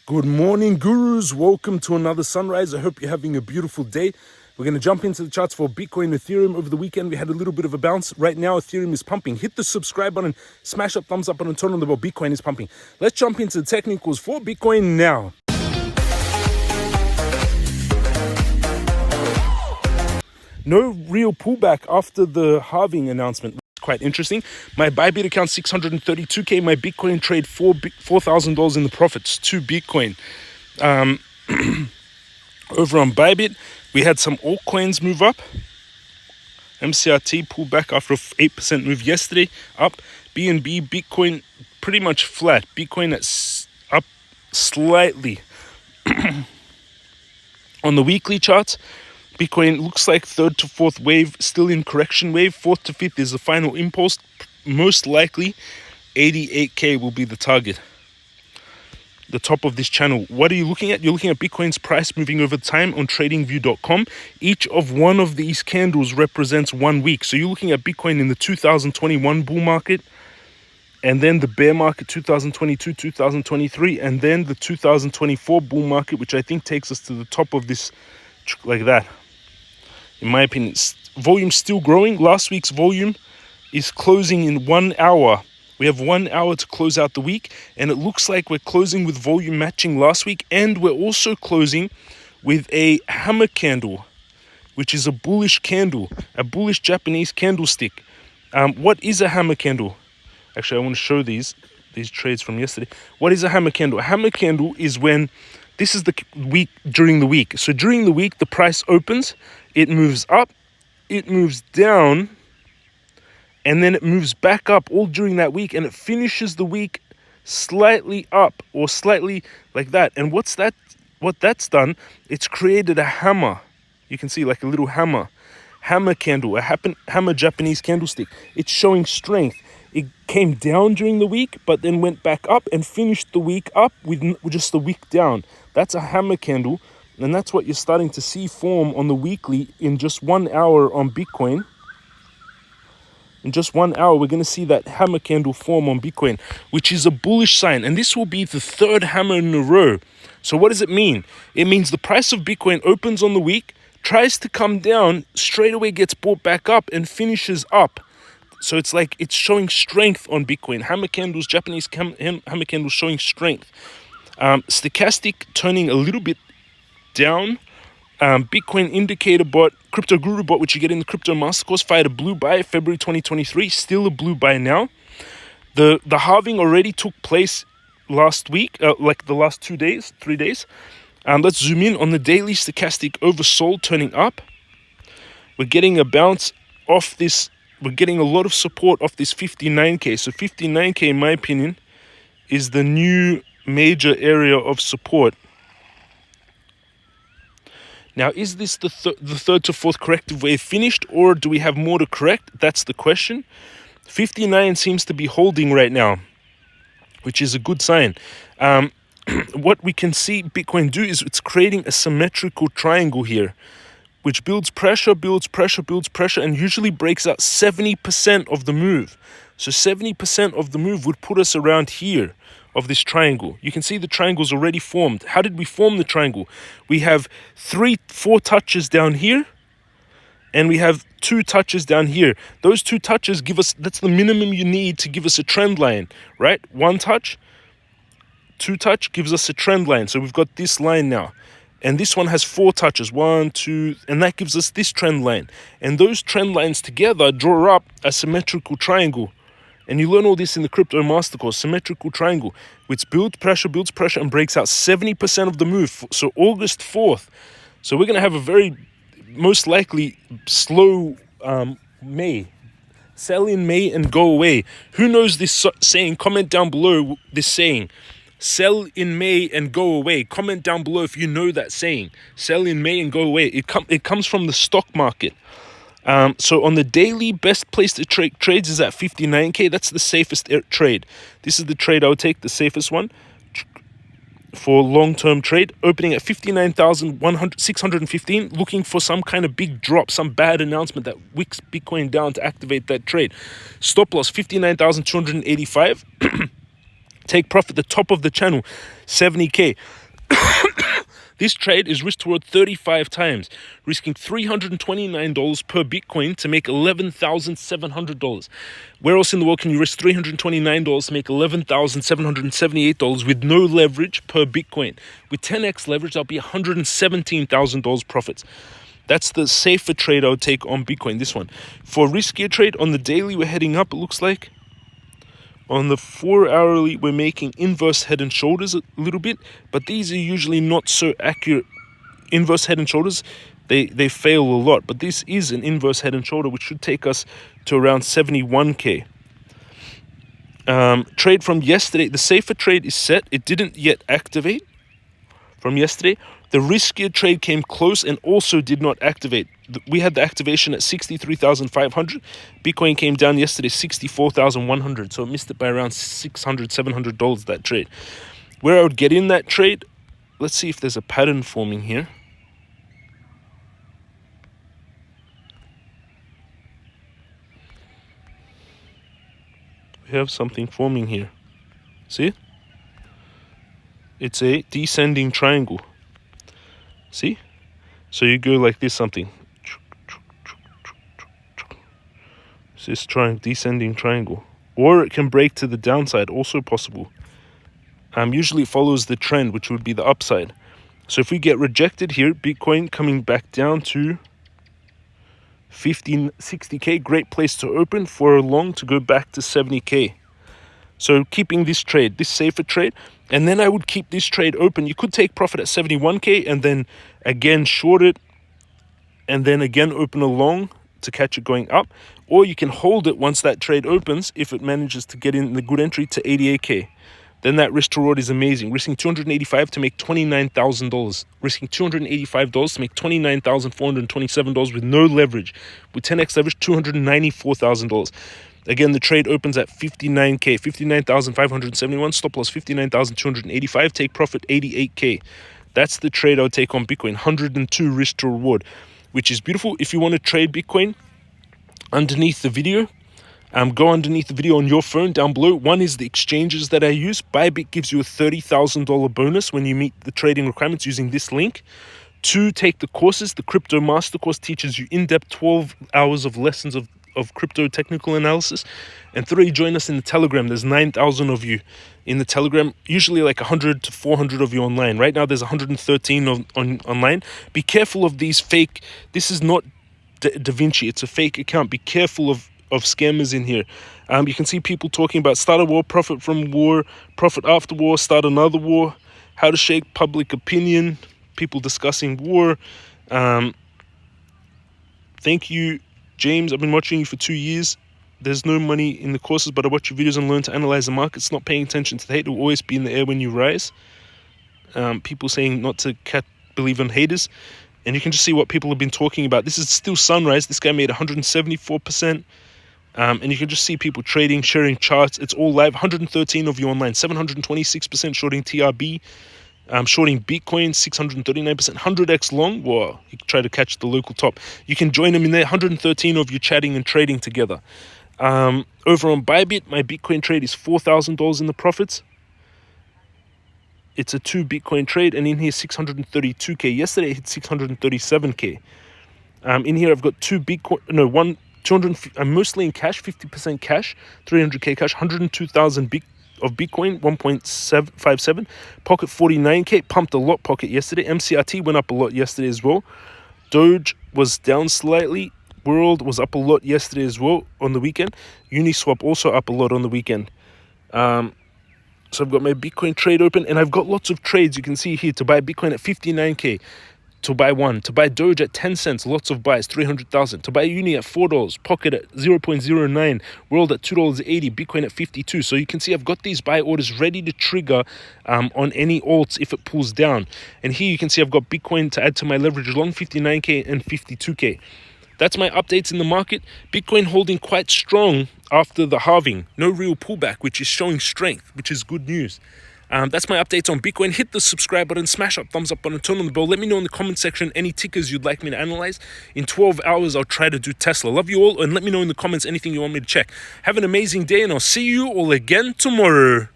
Good morning, gurus. Welcome to another sunrise. I hope you're having a beautiful day. We're going to jump into the charts for Bitcoin and Ethereum. Over the weekend, we had a little bit of a bounce. Right now, Ethereum is pumping. Hit the subscribe button, smash that thumbs up button, turn on the bell. Bitcoin is pumping. Let's jump into the technicals for Bitcoin now. No real pullback after the halving announcement. Quite interesting. My bybit account 632k. My Bitcoin trade $4,000 in the profits to Bitcoin. Over on bybit, we had some altcoins move up. MCRT pulled back after an 8% move yesterday, up. BNB, Bitcoin pretty much flat. Bitcoin up slightly. On the weekly charts, Bitcoin looks like third to fourth wave, still in correction wave. Fourth to fifth is the final impulse. Most likely, 88k will be the target. The top of this channel. What are you looking at? You're looking at Bitcoin's price moving over time on tradingview.com. Each of one of these candles represents 1 week. So you're looking at Bitcoin in the 2021 bull market, and then the bear market 2022, 2023, and then the 2024 bull market, which I think takes us to the top of this like that. In my opinion, volume still growing. Last week's volume is closing in 1 hour. We have 1 hour to close out the week, and it looks like we're closing with volume matching last week, and we're also closing with a hammer candle, which is a bullish candle, a bullish Japanese candlestick. What is a hammer candle? Actually, I want to show these trades from yesterday. What is a hammer candle? A hammer candle is when this is the week during the week. So during the week, the price opens, it moves up, it moves down, and then it moves back up all during that week, and it finishes the week slightly up or slightly like that. And what that's done, it's created a hammer. You can see like a little hammer candle, a hammer Japanese candlestick. It's showing strength. It came down during the week, but then went back up and finished the week up with just the week down. That's a hammer candle, and that's what you're starting to see form on the weekly in just 1 hour on Bitcoin. In just 1 hour, we're going to see that hammer candle form on Bitcoin, which is a bullish sign. And this will be the third hammer in a row. So what does it mean? It means the price of Bitcoin opens on the week, tries to come down, straight away gets bought back up and finishes up. So it's like it's showing strength on Bitcoin. Hammer candles, Japanese hammer candles showing strength. Stochastic turning a little bit down. Bitcoin indicator bot, crypto guru bot, which you get in the crypto master course, fired a blue buy February 2023, still a blue buy now. The halving already took place last week, like the last 3 days. Let's zoom in on the daily. Stochastic oversold turning up. We're getting a bounce off this. We're getting a lot of support off this 59k. So 59k, in my opinion, is the new major area of support. Now, is this the third to fourth corrective wave finished, or do we have more to correct? That's the question. 59 seems to be holding right now, which is a good sign. What we can see Bitcoin do is it's creating a symmetrical triangle here, which builds pressure, and usually breaks out 70% of the move. So 70% of the move would put us around here of this triangle. You can see the triangle's already formed. How did we form the triangle? We have 4 touches down here, and we have 2 touches down here. Those 2 touches give us, that's the minimum you need to give us a trend line, right? 1 touch, 2 touch gives us a trend line. So we've got this line now. And this one has 4 touches, 1, 2, and that gives us this trend line. And those trend lines together draw up a symmetrical triangle. And you learn all this in the crypto master course, symmetrical triangle, which builds pressure, and breaks out 70% of the move. So August 4th. So we're going to have a very, most likely, slow May. Sell in May and go away. Who knows this saying? Comment down below this saying. Sell in May and go away. Comment down below if you know that saying. Sell in May and go away. It comes from the stock market. So on the daily, best place to trades is at 59k. That's the safest trade. This is the trade I would take, the safest one for long-term trade. Opening at 59,615. Looking for some kind of big drop, some bad announcement that wicks Bitcoin down to activate that trade. Stop loss 59,285. Take profit, the top of the channel, 70k. This trade is risk to reward 35 times, risking $329 per Bitcoin to make $11,700. Where else in the world can you risk $329 to make $11,778 with no leverage per Bitcoin? With 10x leverage, that'll be $117,000 profits. That's the safer trade I would take on Bitcoin, this one. For a riskier trade, on the daily, we're heading up, it looks like. On the 4-hourly, we're making inverse head and shoulders a little bit, but these are usually not so accurate. Inverse head and shoulders, they fail a lot, but this is an inverse head and shoulder, which should take us to around 71k. Trade from yesterday, the safer trade is set. It didn't yet activate from yesterday. The riskier trade came close and also did not activate. We had the activation at 63,500. Bitcoin came down yesterday 64,100, so it missed it by around $600, $700 that trade. Where I would get in that trade, let's see if there's a pattern forming here. We have something forming here. See it? It's a descending triangle. See? So you go like this, something. It's this descending triangle. Or it can break to the downside, also possible. Usually it follows the trend, which would be the upside. So if we get rejected here, Bitcoin coming back down to 60k, great place to open for a long to go back to 70k. So keeping this trade, this safer trade, and then I would keep this trade open. You could take profit at 71k and then again short it and then again open a long to catch it going up. Or you can hold it once that trade opens if it manages to get in the good entry to 88k. Then that risk to reward is amazing. Risking $285 to make $29,000. Risking $285 to make $29,427 with no leverage. With 10x leverage, $294,000. Again, the trade opens at 59k, 59,571. Stop loss 59,285. Take profit 88k. That's the trade I would take on Bitcoin. 102 risk to reward, which is beautiful. If you want to trade Bitcoin, underneath the video, go underneath the video on your phone down below. One is the exchanges that I use. Bybit gives you a $30,000 bonus when you meet the trading requirements using this link. 2, take the courses. The Crypto Master course teaches you in-depth 12 hours of lessons of crypto technical analysis. And 3, join us in the Telegram. There's 9,000 of you in the Telegram, usually like 100 to 400 of you online. Right now there's 113 online. Be careful of these fake. This is not Da Vinci, it's a fake account. Be careful of scammers in here. You can see people talking about start a war, profit from war, profit after war, start another war, how to shake public opinion, people discussing war. Thank you, James. I've been watching you for 2 years. There's no money in the courses, but I watch your videos and learn to analyze the markets. Not paying attention to the hate will always be in the air when you rise. People saying not to believe in haters. And you can just see what people have been talking about. This is still sunrise. This guy made 174%. And you can just see people trading, sharing charts. It's all live. 113 of you online. 726% shorting TRB. Shorting Bitcoin, 639%. 100x long. Whoa, you try to catch the local top. You can join them in there. 113 of you chatting and trading together. Over on Bybit, my Bitcoin trade is $4,000 in the profits. It's a 2 Bitcoin trade, and in here 632k. Yesterday it hit 637k. In here I've got 2 Bitcoin, no, 200. I'm mostly in cash, 50% cash, 300k cash, 102,000 of Bitcoin, 1.57. Pocket 49k, pumped a lot pocket yesterday. MCRT went up a lot yesterday as well. Doge was down slightly. World was up a lot yesterday as well on the weekend. Uniswap also up a lot on the weekend. So I've got my Bitcoin trade open, and I've got lots of trades. You can see here to buy Bitcoin at 59k, to buy 1, to buy Doge at 10 cents, lots of buys, 300,000, to buy Uni at $4, Pocket at 0.09, World at $2.80, Bitcoin at 52. So you can see I've got these buy orders ready to trigger on any alts if it pulls down. And here you can see I've got Bitcoin to add to my leverage along 59k and 52k. That's my updates in the market. Bitcoin holding quite strong after the halving. No real pullback, which is showing strength, which is good news. That's my updates on Bitcoin. Hit the subscribe button, smash up, thumbs up button, turn on the bell. Let me know in the comment section any tickers you'd like me to analyze. In 12 hours, I'll try to do Tesla. Love you all, and let me know in the comments anything you want me to check. Have an amazing day, and I'll see you all again tomorrow.